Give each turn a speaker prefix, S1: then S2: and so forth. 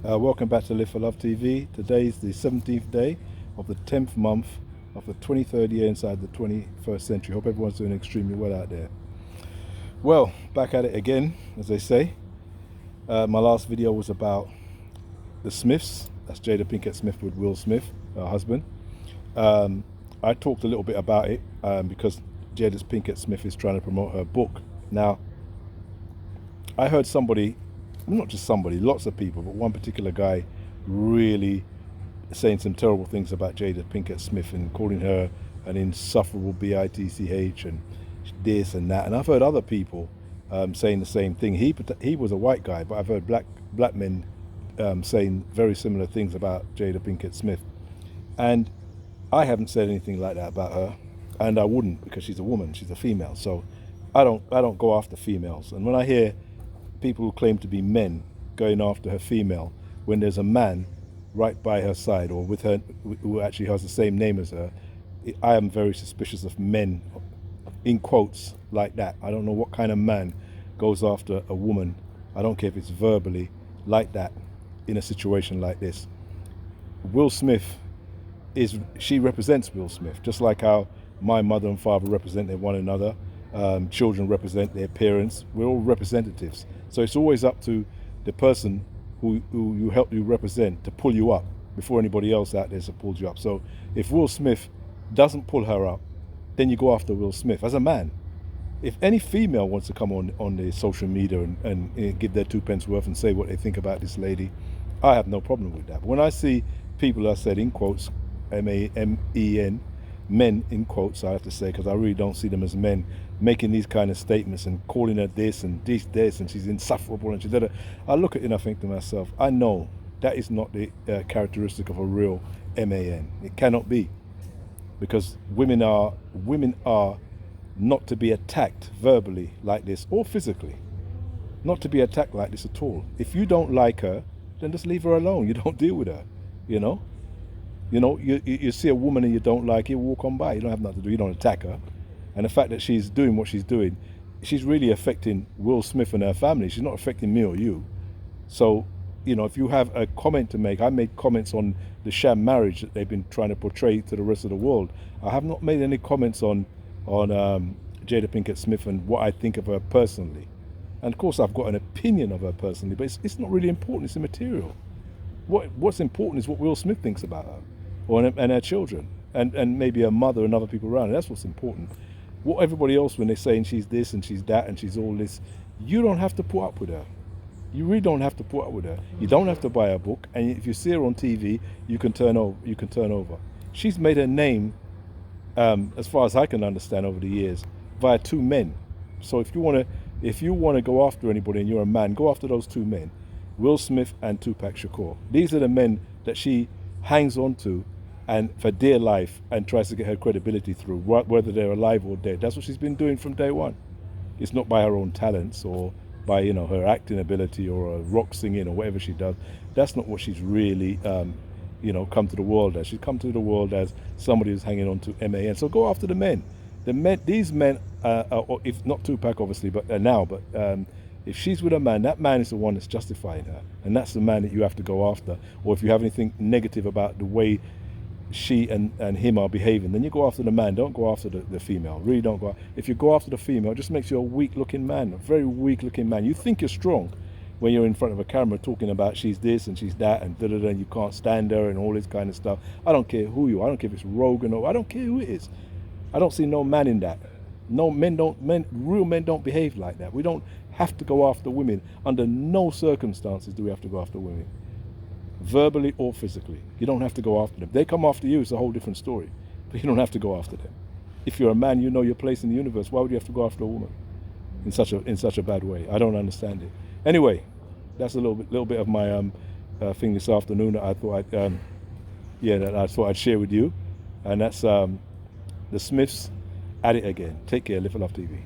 S1: Welcome back to Live for Love TV. Today is the 17th day of the 10th month of the 23rd year inside the 21st century. Hope everyone's doing extremely well out there. Well, back at it again, as they say. My last video was about the Smiths. That's Jada Pinkett Smith with Will Smith, her husband. I talked a little bit about it because Jada Pinkett Smith is trying to promote her book. Now, I heard somebody, not just somebody, lots of people, but one particular guy really saying some terrible things about Jada Pinkett Smith and calling her an insufferable bitch and this and that. And I've heard other people saying the same thing. He was a white guy, but I've heard black men saying very similar things about Jada Pinkett Smith. And I haven't said anything like that about her, and I wouldn't, because she's a woman, she's a female. So I don't go after females. And when I hear people who claim to be men going after her female when there's a man right by her side or with her who actually has the same name as her, I am very suspicious of men, in quotes, like that. I don't know what kind of man goes after a woman, I don't care if it's verbally, like that in a situation like this. Will Smith she represents Will Smith, just like how my mother and father represented one another. Children represent their parents. We're all representatives. So it's always up to the person who you help you represent to pull you up before anybody else out there pulls you up. So if Will Smith doesn't pull her up, then you go after Will Smith as a man. If any female wants to come on the social media and give their 2 pence worth and say what they think about this lady, I have no problem with that. But when I see people, I said in quotes, M-A-M-E-N, men in quotes, I have to say, because I really don't see them as men, making these kind of statements and calling her this and this and she's insufferable and she's that. I look at it and I think to myself, I know that is not the characteristic of a real man. It cannot be, because women are not to be attacked verbally like this or physically, not to be attacked like this at all. If you don't like her, then just leave her alone. You don't deal with her, you know. You see a woman and you don't like it, walk on by. You don't have nothing to do. You don't attack her. And the fact that she's doing what she's doing, she's really affecting Will Smith and her family. She's not affecting me or you. So, if you have a comment to make, I made comments on the sham marriage that they've been trying to portray to the rest of the world. I have not made any comments on Jada Pinkett Smith and what I think of her personally. And of course, I've got an opinion of her personally, but it's not really important. It's immaterial. What's important is what Will Smith thinks about her, and her children, and maybe her mother and other people around her. That's what's important. What everybody else, when they're saying she's this and she's that and she's all this, you don't have to put up with her. You really don't have to put up with her. You don't have to buy her book, and if you see her on TV, you can turn over. She's made her name, as far as I can understand over the years, via 2 men. So if you want to go after anybody and you're a man, go after those 2 men, Will Smith and Tupac Shakur. These are the men that she hangs on to and for dear life and tries to get her credibility through, whether they're alive or dead. That's what she's been doing from day one. It's not by her own talents or by her acting ability or rock singing or whatever she does. That's not what she's really come to the world as. She's come to the world as somebody who's hanging on to MAN. So go after the men. These men, if not Tupac obviously, but now, if she's with a man, that man is the one that's justifying her, and that's the man that you have to go after. Or if you have anything negative about the way she and him are behaving, then you go after the man. Don't go after the female. Really don't go. If you go after the female, it just makes you a weak-looking man, a very weak-looking man. You think you're strong when you're in front of a camera talking about she's this and she's that and da-da-da, and you can't stand her and all this kind of stuff. I don't care who you are. I don't care if it's Rogan or I don't care who it is. I don't see no man in that. No, real men don't behave like that. We don't have to go after women. Under no circumstances do we have to go after women, verbally or physically. You don't have to go after them. They come after you, it's a whole different story, but you don't have to go after them. If you're a man, you know your place in the universe. Why would you have to go after a woman in such a bad way? I don't understand it. Anyway, that's a little bit of my thing this afternoon that I thought I'd share with you, and that's the Smiths at it again. Take care. Live for Love TV.